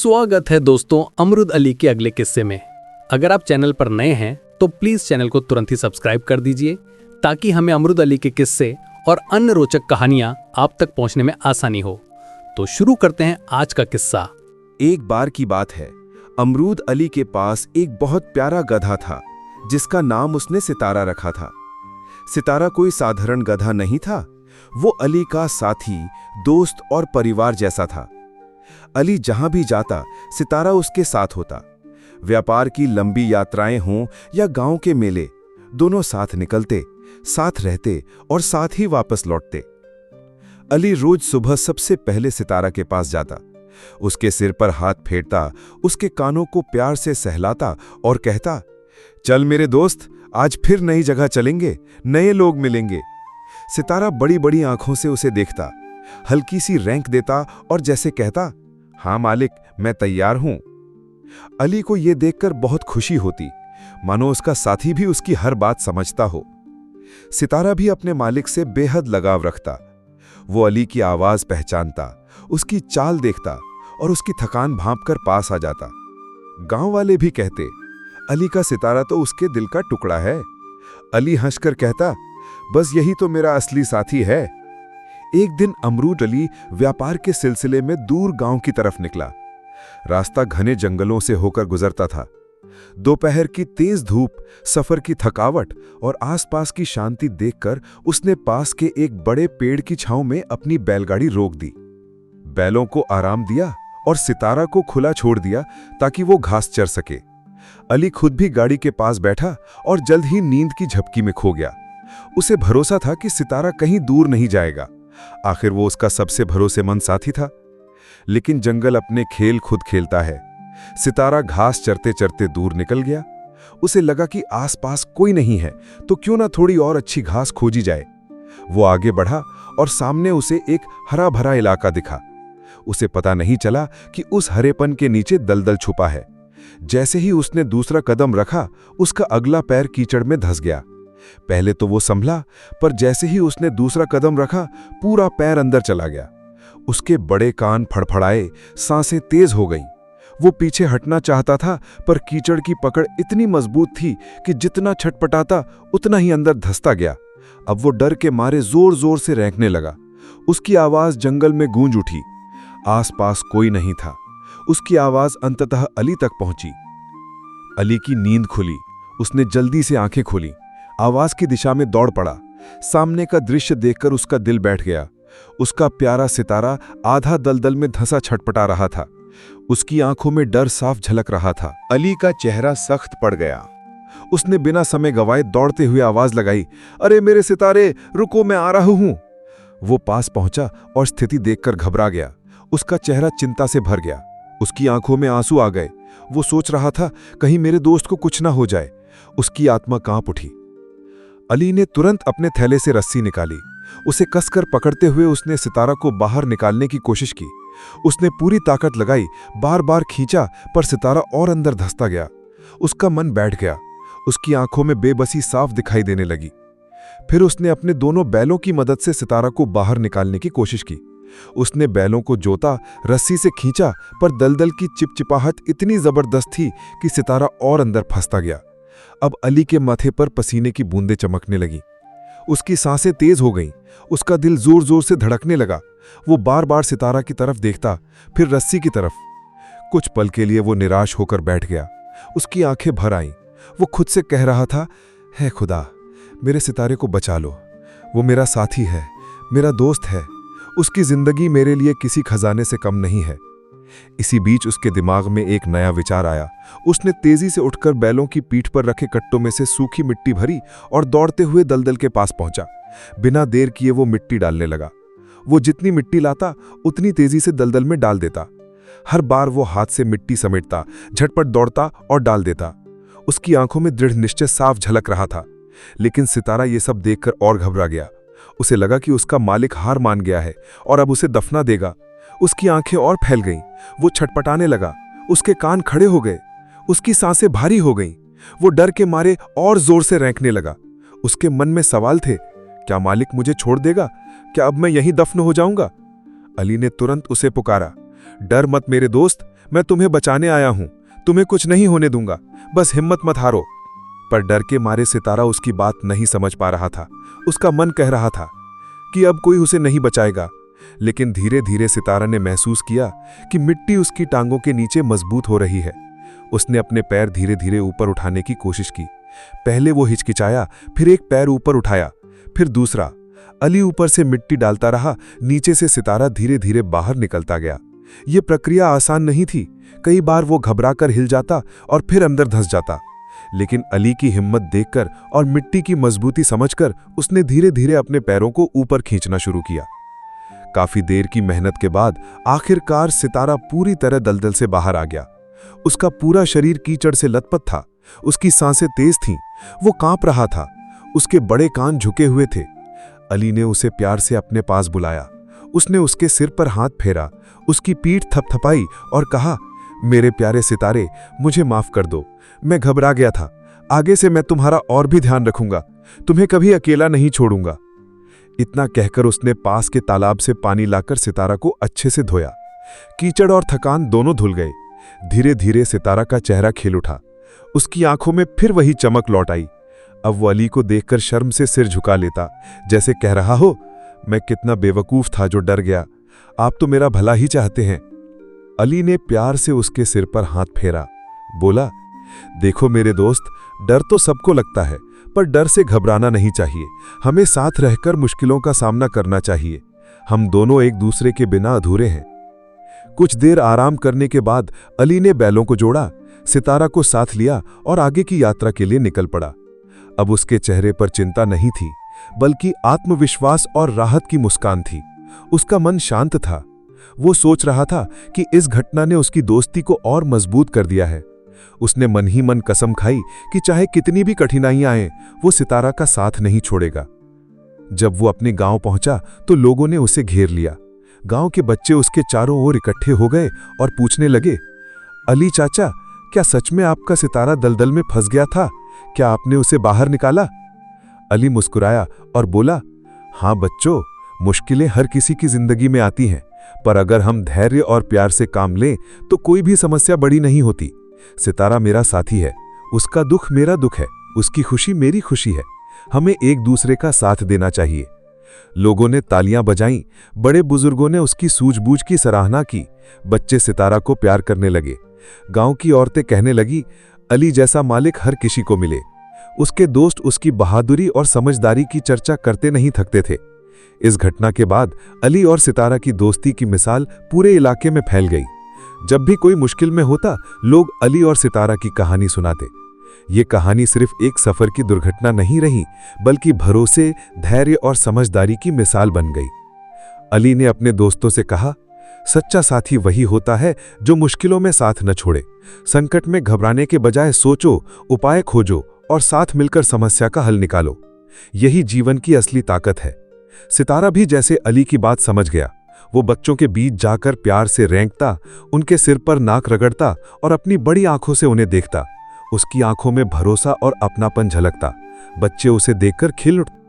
स्वागत है दोस्तों अमरुद अली के अगले किस्से में। अगर आप चैनल पर नए हैं तो प्लीज चैनल को तुरंत ही सब्सक्राइब कर दीजिए ताकि हमें अमरुद अली के किस्से और अन्य रोचक कहानियां आप तक पहुंचने में आसानी हो। तो शुरू करते हैं आज का किस्सा। एक बार की बात है, अमरूद अली के पास एक बहुत प्यारा गधा था जिसका नाम उसने सितारा रखा था। सितारा कोई साधारण गधा नहीं था, वो अली का साथी, दोस्त और परिवार जैसा था। अली जहां भी जाता सितारा उसके साथ होता। व्यापार की लंबी यात्राएं हों या गांव के मेले, दोनों साथ निकलते, साथ रहते और साथ ही वापस लौटते। अली रोज सुबह सबसे पहले सितारा के पास जाता, उसके सिर पर हाथ फेरता, उसके कानों को प्यार से सहलाता और कहता, चल मेरे दोस्त, आज फिर नई जगह चलेंगे, नए लोग मिलेंगे। सितारा बड़ी बड़ी आंखों से उसे देखता, हल्की सी रैंक देता और जैसे कहता, हाँ मालिक, मैं तैयार हूं। अली को यह देखकर बहुत खुशी होती, मानो उसका साथी भी उसकी हर बात समझता हो। सितारा भी अपने मालिक से बेहद लगाव रखता। वो अली की आवाज पहचानता, उसकी चाल देखता और उसकी थकान भांपकर पास आ जाता। गांव वाले भी कहते, अली का सितारा तो उसके दिल का टुकड़ा है। अली हंसकर कहता, बस यही तो मेरा असली साथी है। एक दिन अमरूद अली व्यापार के सिलसिले में दूर गांव की तरफ निकला। रास्ता घने जंगलों से होकर गुजरता था। दोपहर की तेज धूप, सफर की थकावट और आसपास की शांति देखकर उसने पास के एक बड़े पेड़ की छांव में अपनी बैलगाड़ी रोक दी। बैलों को आराम दिया और सितारा को खुला छोड़ दिया ताकि वो घास चर सके। अली खुद भी गाड़ी के पास बैठा और जल्द ही नींद की झपकी में खो गया। उसे भरोसा था कि सितारा कहीं दूर नहीं जाएगा, आखिर वो उसका सबसे भरोसेमंद साथी था। लेकिन जंगल अपने खेल खुद खेलता है। सितारा घास चरते चरते दूर निकल गया। उसे लगा कि आसपास कोई नहीं है तो क्यों ना थोड़ी और अच्छी घास खोजी जाए। वो आगे बढ़ा और सामने उसे एक हरा भरा इलाका दिखा। उसे पता नहीं चला कि उस हरेपन के नीचे दलदल छुपा है। जैसे ही उसने दूसरा कदम रखा, उसका अगला पैर कीचड़ में धंस गया। पहले तो वो संभला, पर जैसे ही उसने दूसरा कदम रखा, पूरा पैर अंदर चला गया। उसके बड़े कान फड़फड़ाए, सांसें तेज हो गईं। वो पीछे हटना चाहता था, पर कीचड़ की पकड़ इतनी मजबूत थी कि जितना छटपटाता उतना ही अंदर धंसता गया। अब वो डर के मारे जोर जोर से रैंकने लगा। उसकी आवाज जंगल में गूंज उठी। आसपास कोई नहीं था। उसकी आवाज अंततः अली तक पहुंची। अली की नींद खुली। उसने जल्दी से आंखें खोली, आवाज की दिशा में दौड़ पड़ा। सामने का दृश्य देखकर उसका दिल बैठ गया। उसका प्यारा सितारा आधा दलदल में धंसा छटपटा रहा था। उसकी आंखों में डर साफ झलक रहा था। अली का चेहरा सख्त पड़ गया। उसने बिना समय गवाए दौड़ते हुए आवाज लगाई, अरे मेरे सितारे, रुको, मैं आ रहा हूं। वो पास पहुंचा और स्थिति देखकर घबरा गया। उसका चेहरा चिंता से भर गया। उसकी आंखों में आंसू आ गए। वो सोच रहा था, कहीं मेरे दोस्त को कुछ ना हो जाए। उसकी आत्मा कांप उठी। अली ने तुरंत अपने थैले से रस्सी निकाली। उसे कसकर पकड़ते हुए उसने सितारा को बाहर निकालने की कोशिश की। उसने पूरी ताकत लगाई, बार बार खींचा, पर सितारा और अंदर धंसता गया। उसका मन बैठ गया। उसकी आंखों में बेबसी साफ दिखाई देने लगी। फिर उसने अपने दोनों बैलों की मदद से सितारा को बाहर निकालने की कोशिश की। उसने बैलों को जोता, रस्सी से खींचा, पर दलदल की चिपचिपाहट इतनी जबरदस्त थी कि सितारा और अंदर फंसता गया। अब अली के माथे पर पसीने की बूंदें चमकने लगी। उसकी सांसें तेज हो गईं। उसका दिल जोर जोर से धड़कने लगा। वो बार बार सितारा की तरफ देखता, फिर रस्सी की तरफ। कुछ पल के लिए वो निराश होकर बैठ गया। उसकी आंखें भर आईं। वो खुद से कह रहा था, है खुदा, मेरे सितारे को बचा लो। वो मेरा साथी है, मेरा दोस्त है। उसकी जिंदगी मेरे लिए किसी खजाने से कम नहीं है। इसी बीच उसके दिमाग में एक नया विचार आया। उसने तेजी से उठकर बैलों की पीठ पर रखे कट्टों में से सूखी मिट्टी भरी और दौड़ते हुए दलदल के पास पहुंचा। बिना देर किए वो मिट्टी डालने लगा। वो जितनी मिट्टी लाता उतनी तेजी से दलदल में डाल देता। हर बार वो हाथ से मिट्टी समेटता, झटपट दौड़ता और डाल देता। उसकी आंखों में दृढ़ निश्चय साफ झलक रहा था। लेकिन सितारा ये सब देखकर और घबरा गया। उसे लगा कि उसका मालिक हार मान गया है और अब उसे दफना देगा। उसकी आंखें और फैल गईं। वो छटपटाने लगा। उसके कान खड़े हो गए। उसकी सांसें भारी हो गईं। वो डर के मारे और जोर से रैंकने लगा। उसके मन में सवाल थे, क्या मालिक मुझे छोड़ देगा? क्या अब मैं यहीं दफन हो जाऊंगा? अली ने तुरंत उसे पुकारा, डर मत मेरे दोस्त, मैं तुम्हें बचाने आया हूं, तुम्हें कुछ नहीं होने दूंगा, बस हिम्मत मत हारो। पर डर के मारे सितारा उसकी बात नहीं समझ पा रहा था। उसका मन कह रहा था कि अब कोई उसे नहीं बचाएगा, लेकिन धीरे धीरे सितारा ने महसूस किया कि मिट्टी उसकी टांगों के नीचे मजबूत हो रही है। उसने अपने पैर धीरे धीरे ऊपर उठाने की कोशिश की। पहले वो हिचकिचाया, फिर एक पैर ऊपर उठाया, फिर दूसरा। अली ऊपर से मिट्टी डालता रहा, नीचे से सितारा धीरे धीरे बाहर निकलता गया। ये प्रक्रिया आसान नहीं थी। कई बार वो घबराकर हिल जाता और फिर अंदर धंस जाता, लेकिन अली की हिम्मत देखकर और मिट्टी की मजबूती समझकर उसने धीरे धीरे अपने पैरों को ऊपर खींचना शुरू किया। काफी देर की मेहनत के बाद आखिरकार सितारा पूरी तरह दलदल से बाहर आ गया। उसका पूरा शरीर कीचड़ से लथपथ था, उसकी सांसें तेज थीं, वो कांप रहा था, उसके बड़े कान झुके हुए थे। अली ने उसे प्यार से अपने पास बुलाया। उसने उसके सिर पर हाथ फेरा, उसकी पीठ थपथपाई और कहा, मेरे प्यारे सितारे, मुझे माफ कर दो, मैं घबरा गया था। आगे से मैं तुम्हारा और भी ध्यान रखूंगा, तुम्हें कभी अकेला नहीं छोड़ूंगा। इतना कहकर उसने पास के तालाब से पानी लाकर सितारा को अच्छे से धोया। कीचड़ और थकान दोनों धुल गए। धीरे धीरे सितारा का चेहरा खिल उठा, उसकी आंखों में फिर वही चमक लौट आई। अब वो अली को देखकर शर्म से सिर झुका लेता, जैसे कह रहा हो, मैं कितना बेवकूफ था जो डर गया, आप तो मेरा भला ही चाहते हैं। अली ने प्यार से उसके सिर पर हाथ फेरा, बोला, देखो मेरे दोस्त, डर तो सबको लगता है, पर डर से घबराना नहीं चाहिए। हमें साथ रहकर मुश्किलों का सामना करना चाहिए। हम दोनों एक दूसरे के बिना अधूरे हैं। कुछ देर आराम करने के बाद अली ने बैलों को जोड़ा, सितारा को साथ लिया और आगे की यात्रा के लिए निकल पड़ा। अब उसके चेहरे पर चिंता नहीं थी, बल्कि आत्मविश्वास और राहत की मुस्कान थी। उसका मन शांत था। वो सोच रहा था कि इस घटना ने उसकी दोस्ती को और मजबूत कर दिया है। उसने मन ही मन कसम खाई कि चाहे कितनी भी कठिनाइयां आएं, वो सितारा का साथ नहीं छोड़ेगा। जब वो अपने गांव पहुंचा तो लोगों ने उसे घेर लिया। गांव के बच्चे उसके चारों ओर इकट्ठे हो गए और पूछने लगे, अली चाचा, क्या सच में आपका सितारा दलदल में फंस गया था? क्या आपने उसे बाहर निकाला? अली मुस्कुराया और बोला, हाँ बच्चों, मुश्किलें हर किसी की जिंदगी में आती हैं, पर अगर हम धैर्य और प्यार से काम लें तो कोई भी समस्या बड़ी नहीं होती। सितारा मेरा साथी है, उसका दुख मेरा दुख है, उसकी खुशी मेरी खुशी है। हमें एक दूसरे का साथ देना चाहिए। लोगों ने तालियां बजाईं, बड़े बुजुर्गों ने उसकी सूझबूझ की सराहना की, बच्चे सितारा को प्यार करने लगे। गांव की औरतें कहने लगी, अली जैसा मालिक हर किसी को मिले। उसके दोस्त उसकी बहादुरी और समझदारी की चर्चा करते नहीं थकते थे। इस घटना के बाद अली और सितारा की दोस्ती की मिसाल पूरे इलाके में फैल गई। जब भी कोई मुश्किल में होता, लोग अली और सितारा की कहानी सुनाते। ये कहानी सिर्फ एक सफर की दुर्घटना नहीं रही, बल्कि भरोसे, धैर्य और समझदारी की मिसाल बन गई। अली ने अपने दोस्तों से कहा, सच्चा साथी वही होता है जो मुश्किलों में साथ न छोड़े। संकट में घबराने के बजाय सोचो, उपाय खोजो और साथ मिलकर समस्या का हल निकालो। यही जीवन की असली ताकत है। सितारा भी जैसे अली की बात समझ गया। वो बच्चों के बीच जाकर प्यार से रेंगता, उनके सिर पर नाक रगड़ता और अपनी बड़ी आंखों से उन्हें देखता। उसकी आंखों में भरोसा और अपनापन झलकता। बच्चे उसे देखकर खिल उठते।